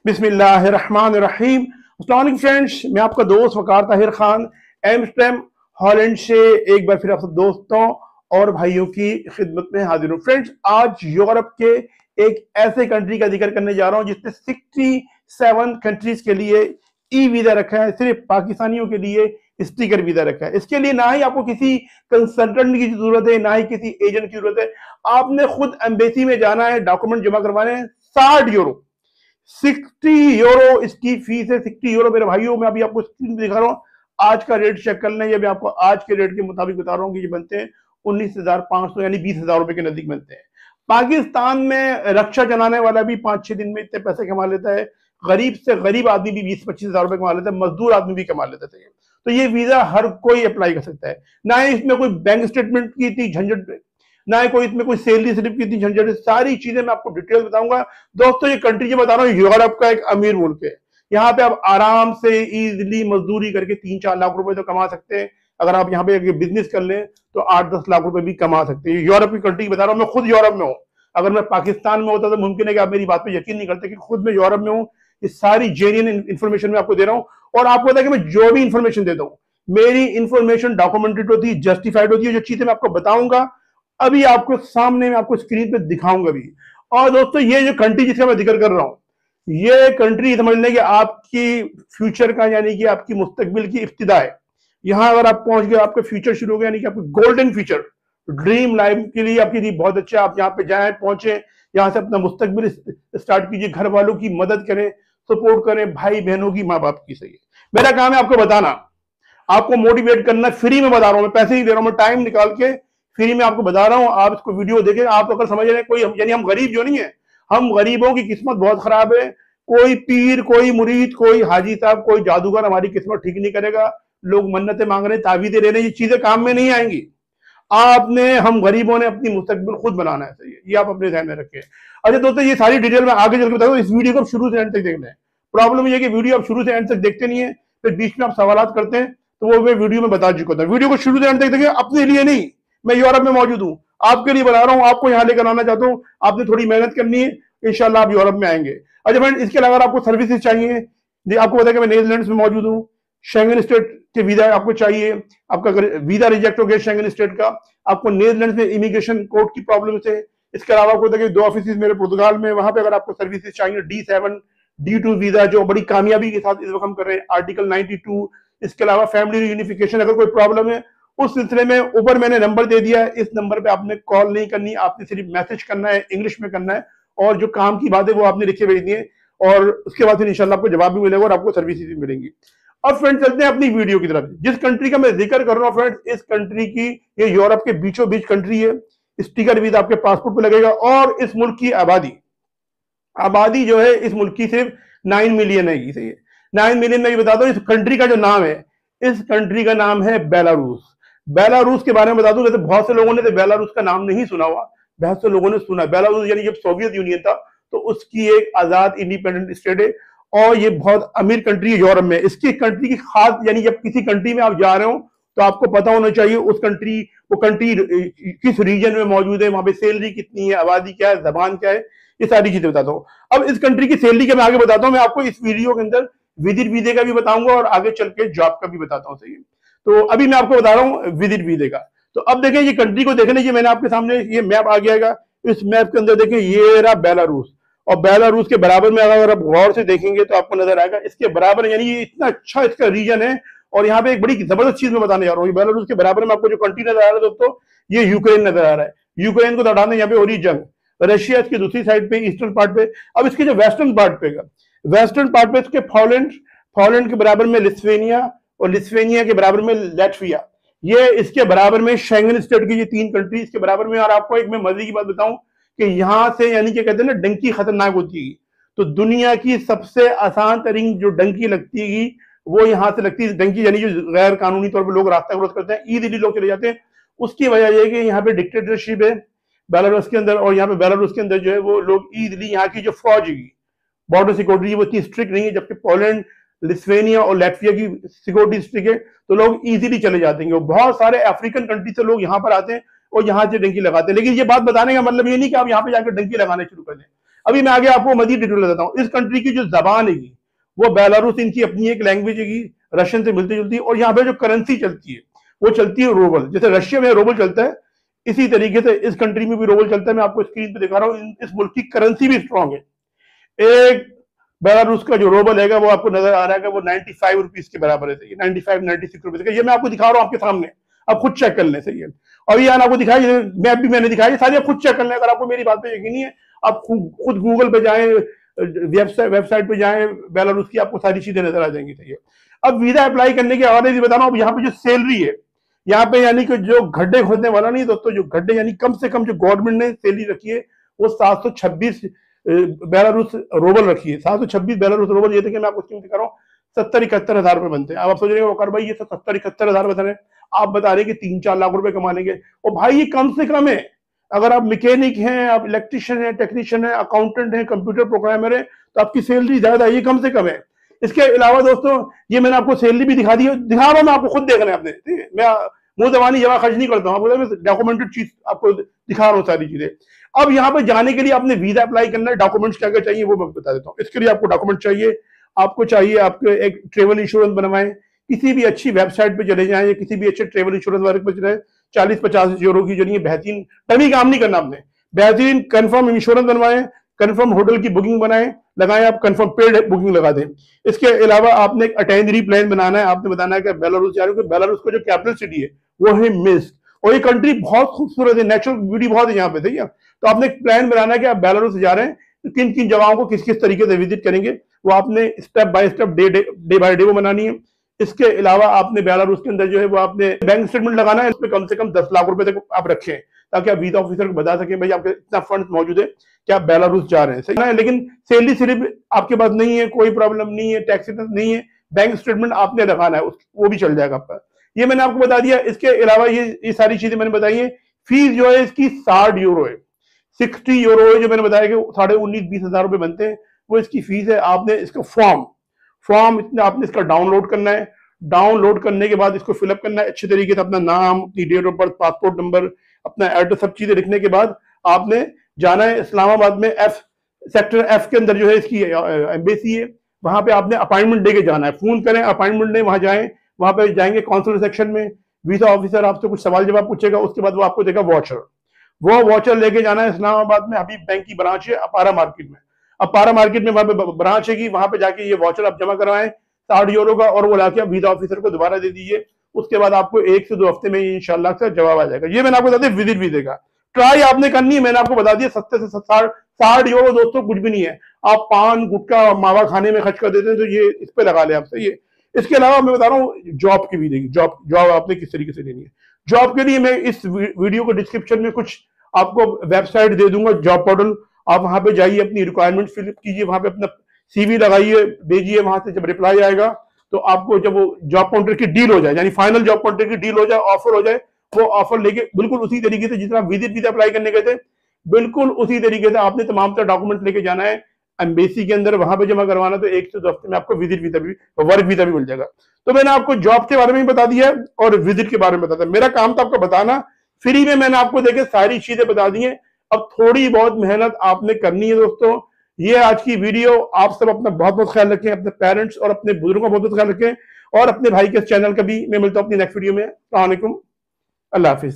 बिस्मिल्लाहिर्रहमानिर्रहीम। अस्सलाम वालेकुम फ्रेंड्स, मैं आपका दोस्त वकार ताहिर खान एम्स्टर्डम हॉलैंड से एक बार फिर आप सब दोस्तों और भाइयों की खिदमत में हाजिर हूँ। फ्रेंड्स, आज यूरोप के एक ऐसे कंट्री का जिक्र करने जा रहा हूँ जिसने 67 कंट्रीज के लिए ई वीजा रखा है, सिर्फ पाकिस्तानियों के लिए स्टिकर वीजा रखा है। इसके लिए ना ही आपको किसी कंसल्टेंट की जरूरत है, ना ही किसी एजेंट की जरूरत है। आपने खुद एम्बेसी में जाना है, डॉक्यूमेंट जमा करवाने हैं। 60 यूरो, 60 यूरो इसकी फीस है। 60 यूरो मेरे भाइयों, मैं अभी आपको स्क्रीन पे दिखा रहा हूँ। आज का रेट चेक कर लें, ये मैं आपको आज के रेट के मुताबिक बता रहा हूँ कि ये बनते हैं 19,500 यानी 20,000 रुपए के नजदीक बनते हैं। पाकिस्तान में रक्षा चलाने वाला भी 5-6 दिन में इतने पैसे कमा लेता है। गरीब से गरीब आदमी भी 20-25 हजार रुपए कमा लेता है। मजदूर आदमी भी कमा लेता है। तो ये वीजा हर कोई अप्लाई कर सकता है। ना ही इसमें कोई बैंक स्टेटमेंट की इतनी झंझट, ना ही कोई इसमें कोई सैलरी स्लिप की इतनी झंझट। सारी चीजें मैं आपको डिटेल बताऊंगा। दोस्तों, ये कंट्री जो बता रहा हूँ यूरोप का एक अमीर मुल्क है। यहाँ पे आप आराम से इजिली मजदूरी करके 3-4 लाख रुपए तो कमा सकते हैं। अगर आप यहाँ पे बिजनेस कर लें तो 8-10 लाख रुपए भी कमा सकते हैं। यूरोप की कंट्री बता रहा हूँ, मैं खुद यूरोप में हूँ। अगर मैं पाकिस्तान में होता तो मुमकिन है कि आप मेरी बात पे यकीन नहीं करते कि खुद मैं यूरोप में हूँ। ये सारी जेन्युइन इन्फॉर्मेशन मैं आपको दे रहा हूँ। और आपको पता है कि मैं जो भी इन्फॉर्मेशन देता हूँ, मेरी इन्फॉर्मेशन डॉक्यूमेंटेड होती है, जस्टिफाइड होती है। जो चीजें मैं आपको बताऊंगा अभी आपको सामने में आपको स्क्रीन पे दिखाऊंगा भी। और दोस्तों, ये जो कंट्री जिसका मैं जिक्र कर रहा हूं, ये कंट्री समझ लें कि आपकी फ्यूचर का यानी कि आपकी मुस्तकबिल की इब्तिदा है। यहां अगर आप पहुंच गए, आपका फ्यूचर शुरू हो गया, यानी कि आपका गोल्डन फ्यूचर, ड्रीम लाइफ के लिए आपके लिए बहुत अच्छा। आप यहाँ पे जाए, पहुंचे, यहाँ से अपना मुस्तकबिल स्टार्ट कीजिए। घर वालों की मदद करें, सपोर्ट करें, भाई बहनों की, माँ बाप की। सही है, मेरा काम है आपको बताना, आपको मोटिवेट करना। फ्री में बता रहा हूं, मैं पैसे ही दे रहा हूं, मैं टाइम निकाल के फ्री में आपको बता रहा हूं। आप इसको वीडियो देखें। आप अगर समझ रहे हैं कोई यानी हम गरीब जो नहीं है, हम गरीबों की किस्मत बहुत खराब है। कोई पीर, कोई मुरीद, कोई हाजी साहब, कोई जादूगर हमारी किस्मत ठीक नहीं करेगा। लोग मन्नतें मांग रहे हैं, तावीज़ें ले रहे हैं, ये चीजें काम में नहीं आएंगी। आपने, हम गरीबों ने अपनी मुस्तकबिल खुद बनाना है। सही है, ये आप अपने ध्यान में रखें। अच्छा दोस्तों, ये सारी डिटेल मैं आगे चल के बताऊंगा। इस वीडियो को शुरू से एंड तक देखना है। प्रॉब्लम ये है कि वीडियो आप शुरू से एंड तक देखते नहीं है, फिर बीच में आप सवाल करते हैं, तो वो मैं वीडियो में बता चुका था। वीडियो को शुरू से एंड तक देखें, अपने लिए नहीं। मैं यूरोप में मौजूद हूँ, आपके लिए बता रहा हूँ, आपको यहाँ लेकर आना चाहता हूँ। आपने थोड़ी मेहनत करनी है, इंशाल्लाह आप यूरोप में आएंगे। अच्छा फ्रेंड, इसके अलावा आपको सर्विसेज चाहिए। आपको पता है कि मैं नीदरलैंड्स में मौजूद हूँ। शेंगन स्टेट के वीजा आपको चाहिए। आपका अगर वीजा रिजेक्ट हो गया शेंगन स्टेट का, आपको नीदरलैंड्स में इमिग्रेशन कोर्ट की प्रॉब्लम है। इसके अलावा आपको पता है कि 2 ऑफिस मेरे पुर्तगाल में, वहां पे अगर आपको सर्विसेज चाहिए, D7 D2 वीजा जो बड़ी कामयाबी के साथ इस वक्त हम कर रहे हैं, आर्टिकल 92। इसके अलावा फैमिली यूनिफिकेशन, अगर कोई प्रॉब्लम है उस सिलसिले में ऊपर मैंने नंबर दे दिया है। इस नंबर पे आपने कॉल नहीं करनी, आपने सिर्फ मैसेज करना है, इंग्लिश में करना है, और जो काम की बात है वो आपने लिखे भेजनी है। और उसके बाद फिर इंशाल्लाह आपको जवाब भी मिलेगा और आपको सर्विसेज भी मिलेंगी। अब फ्रेंड, चलते हैं अपनी वीडियो की तरफ। जिस कंट्री का मैं जिक्र कर रहा हूँ फ्रेंड, इस कंट्री की, ये यूरोप के बीचों बीच कंट्री है। स्टिकर वीजा आपके पासपोर्ट पे लगेगा। और इस मुल्क की आबादी आबादी जो है इस मुल्क की सिर्फ 9 मिलियन है। सही है, 9 मिलियन में ये बताता हूँ। इस कंट्री का जो नाम है, इस कंट्री का नाम है बेलारूस। बेलारूस के बारे में बता दूं, वैसे बहुत से लोगों ने तो बेलारूस का नाम नहीं सुना हुआ, बहुत से लोगों ने सुना। बेलारूस यानी जब सोवियत यूनियन था तो उसकी एक आजाद इंडिपेंडेंट स्टेट है, और ये बहुत अमीर कंट्री है यूरोप में। इसकी कंट्री की खास, यानी जब किसी कंट्री में आप जा रहे हो तो आपको पता होना चाहिए उस कंट्री, वो कंट्री किस रीजन में मौजूद है, वहां पे सैलरी कितनी है, आबादी क्या है, जबान क्या है, ये सारी चीजें बताता हूँ। अब इस कंट्री की सैलरी के मैं आगे बताता हूँ। मैं आपको इस वीडियो के अंदर विजिट वीजे का भी बताऊंगा और आगे चल के जॉब का भी बताता हूँ। सही है, तो अभी मैं आपको बता रहा हूँ विजिट वीजे का। तो अब देखें, ये कंट्री को देखने की मैंने आपके सामने ये मैप आ गया। इस मैप के अंदर देखें, ये रहा बेलारूस। और बेलारूस के बराबर में अगर आप गौर से देखेंगे तो आपको नजर आएगा इसके बराबर, यानी ये इतना अच्छा इसका रीजन है। और यहाँ पे एक बड़ी जबरदस्त चीज मैं बताने जा रहा हूँ। बेलारूस के बराबर में आपको जो कंट्री नजर आ रहा है दोस्तों, ये यूक्रेन नजर आ रहा है। यूक्रेन को तो हटाने यहाँ पे हो रही जंग। रशिया इसकी दूसरी साइड पे, ईस्टर्न पार्ट पे। अब इसके जो वेस्टर्न पार्ट पे इसके पोलैंड के बराबर में लिथुआनिया, और लिथुआनिया के बराबर में लैटविया। ये इसके बराबर में शेंगन स्टेट की ये 3 कंट्री इसके बराबर में। और आपको एक मैं मजे की बात बताऊं कि यहां से, यानी कि कहते हैं ना, डंकी खतरनाक होती है, तो दुनिया की सबसे आसान तरीन जो डंकी लगती है वो यहां से लगती है। डंकी यानी जो गैर कानूनी तौर पर लोग रास्ता क्रॉस करते हैं, इजीली लोग चले जाते हैं। उसकी वजह यह है कि यहाँ पे डिक्टेटरशिप है बेलारूस के अंदर, और यहाँ पे बेलारूस के अंदर जो है वो लोग इजीली, यहाँ की जो फौज है, बॉर्डर सिक्योरिटी वो इतनी स्ट्रिक्ट नहीं है। जबकि पोलैंड, लिथुआनिया और लैटविया की सिक्योरिटी स्ट्रिक्ट है, तो लोग इजीली चले जाते हैं। बहुत सारे अफ्रीकन कंट्री से लोग यहाँ पर आते हैं और यहाँ से डंकी लगाते हैं। लेकिन ये बात बताने का मतलब ये नहीं कि आप यहाँ पे जाकर डंकी लगाने शुरू कर दें। अभी मैं आगे आपको मजीद डिटेल बताता हूँ। इस कंट्री की जो जबान है वो बेलारूस, इनकी अपनी एक लैंग्वेज है, रशियन से मिलती जुलती है। और यहाँ पे जो करेंसी चलती है वो चलती है रूबल। जैसे रशिया में रूबल चलता है, इसी तरीके से इस कंट्री में भी रूबल चलता है। मैं आपको स्क्रीन पे दिखा रहा हूँ। इस मुल्क की करेंसी भी स्ट्रांग है। एक बेलारूस का जो रूबल है वो आपको नजर आ रहा है वो 95 रुपीज के बराबर है। 95-96 रुपीज का। ये मैं आपको दिखा रहा हूँ आपके सामने, आप खुद चेक कर लें। सही है। और ये आपको दिखाई, मैप भी मैंने दिखाई, सारी आप खुद चेक कर लें। अगर आपको मेरी बात पे यकीन नहीं है, आप खुद गूगल पे जाएं, वेबसाइट पे जाएं बेलारूस की, आपको सारी चीजें नजर आ जाएंगी। सही है। अब वीजा अप्लाई करने के हवाले से बता रहा हूँ। अब यहाँ पे जो सैलरी है, यहाँ पे यानी कि जो गड्ढे खोदने वाला नहीं दोस्तों, जो गड्ढे यानी कम से कम जो गवर्नमेंट ने सैलरी रखी है वो 726 बेलारूस रूबल रखी है। 726 बेलारूस रूबल। ये देखिए मैं आपको स्कीम दिखा रहा हूँ, 70-71 हजार रुपए बनते हैं। अब आप सोच रहे हैं वकार भाई ये तो 70-71 हजार बता रहे हैं, आप बता रहे हैं कि 3-4 लाख रुपए कमा लेंगे। और भाई ये कम से कम है। अगर आप मैकेनिक हैं, आप इलेक्ट्रिशियन है, टेक्नीशियन है, अकाउंटेंट है, कंप्यूटर प्रोग्रामर है, तो आपकी सैलरी ज्यादा है, ये कम से कम है। इसके अलावा दोस्तों ये मैंने आपको सैलरी भी दिखा दी है, दिखा रहा हूं मैं आपको, खुद देखना है आपने। ठीक है, मैं मुंह जबानी जमा खर्च नहीं करता हूँ, आपको डॉक्यूमेंटेड चीज आपको दिखा रहा हूँ सारी चीजें। अब यहाँ पर जाने के लिए आपने वीजा अप्लाई करना है, डॉक्यूमेंट्स क्या क्या चाहिए वो मैं बता देता हूँ। इसके लिए आपको डॉक्यूमेंट चाहिए, आपको चाहिए आपको एक ट्रेवल इंश्योरेंस बनवाएं। किसी भी अच्छी वेबसाइट पे चले जाएं या किसी भी अच्छे ट्रेवल इंश्योरेंस वाले पे चले, 40-50 यूरो की जरिए बेहतरीन, तभी काम नहीं करना आपने, बेहतरीन कंफर्म इंश्योरेंस बनवाएं, कंफर्म होटल की बुकिंग बनाएं, लगाएं, आप कंफर्म पेड बुकिंग लगा दें। इसके अलावा आपने एक अटेंडरी प्लान बनाना है। आपने बताना है कि बेलारूस जा रहे हो, बेलारूस का जो कैपिटल सिटी है वो है मिन्स्क, और ये कंट्री बहुत खूबसूरत है, नेचुरल ब्यूटी बहुत है यहाँ पे। ठीक है। तो आपने एक प्लान बनाना है कि आप बेलारूस जा रहे हैं, तो किन किन जगहों को किस किस तरीके से विजिट करेंगे, वो आपने step by step day by day वो बनानी है। इसके अलावा आपने बेलारूस के अंदर जो है वो आपने बैंक स्टेटमेंट लगाना है, इसमें कम से कम 10 लाख रुपए तक आप रखें, ताकि आप वीजा ऑफिसर को बता सकें भाई आपके इतना फंड मौजूद है कि आप बेलारूस जा रहे हैं। सही है। लेकिन सैलरी स्लिप आपके पास नहीं है, कोई प्रॉब्लम नहीं है, टैक्स नहीं है, बैंक स्टेटमेंट आपने लगाना है, वो भी चल जाएगा आपका। ये मैंने आपको बता दिया। इसके अलावा ये सारी चीजें मैंने बताई है। फीस जो है इसकी 60 यूरो है, 60 यूरो है, जो मैंने बताया कि 19,5-20 हजार रुपए बनते हैं, वो इसकी फीस है। आपने इसका फॉर्म इतना आपने इसका डाउनलोड करना है। डाउनलोड करने के बाद इसको फिलअप करना है अच्छे तरीके से, अपना नाम, अपनी date of birth, passport number, अपना एड्रेस, सब चीजें लिखने के बाद आपने जाना है इस्लामाबाद में सेक्टर एफ के अंदर जो है इसकी एम्बेसी है, वहां पे आपने अपॉइंटमेंट देके जाना है। फोन करें, अपॉइंटमेंट लें, वहां जाएं, वहां पे जाएंगे कॉन्सुलर सेक्शन में, वीजा ऑफिसर आपसे कुछ सवाल जवाब पूछेगा, उसके बाद वो आपको देगा वॉचर। वो वॉचर लेके जाना है इस्लामाबाद में हबीब बैंक की ब्रांच है अपारा मार्केट में। अपारा मार्केट में वहां पे ब्रांच है, वहां पे जाके ये वॉचर आप जमा करवाएं 60 यूरो का, और वो लाके आप वीजा ऑफिसर को दोबारा दे दीजिए। उसके बाद आपको 1 से 2 हफ्ते में इंशाल्लाह से जवाब आ जाएगा। ये मैंने आपको बता दिया विजिट वीजे का। ट्राई आपने करनी है, मैंने आपको बता दिया 70 से 60 यूरो दोस्तों कुछ भी नहीं है। आप पान गुटखा मावा खाने में खर्च कर देते हैं, तो ये इस पे लगा ले आपसे। ये इसके अलावा मैं बता रहा हूँ जॉब की भी देगी, जॉब आपने किस तरीके से लेनी है। जॉब के लिए मैं इस वीडियो को डिस्क्रिप्शन में कुछ आपको वेबसाइट दे दूंगा, जॉब पोर्टल। आप वहां पे जाइए, अपनी रिक्वायरमेंट फिल कीजिए, वहां पे अपना सीवी लगाइए, भेजिए। वहां से जब रिप्लाई आएगा तो आपको जब वो जॉब कॉन्ट्रैक्ट की डील हो जाए, यानी फाइनल जॉब कॉन्ट्रैक्ट की डील हो जाए, ऑफर हो जाए, वो ऑफर लेके बिल्कुल उसी तरीके से जितना विजिट वीजा अप्लाई करने गए थे, बिल्कुल उसी तरीके से आपने तमाम तरह डॉक्यूमेंट लेके जाना है एम्बेसी के अंदर, वहां पे जमा करवाना। तो 1 से 2 हफ्ते में आपको विजिट वीजा भी, वर्क वीजा भी मिल जाएगा। तो मैंने आपको जॉब के बारे में भी बता दिया और विजिट के बारे में बता दिया। मेरा काम था आपको बताना, फ्री में मैंने आपको देखे सारी चीजें बता दी हैं। अब थोड़ी बहुत मेहनत आपने करनी है दोस्तों। ये आज की वीडियो। आप सब अपना बहुत बहुत ख्याल रखें, अपने पेरेंट्स और अपने बुजुर्गों का बहुत बहुत ख्याल रखें, और अपने भाई के चैनल का भी मैं मिलता हूं अपनी नेक्स्ट वीडियो में। अस्सलाम वालेकुम, अल्लाह हाफिज।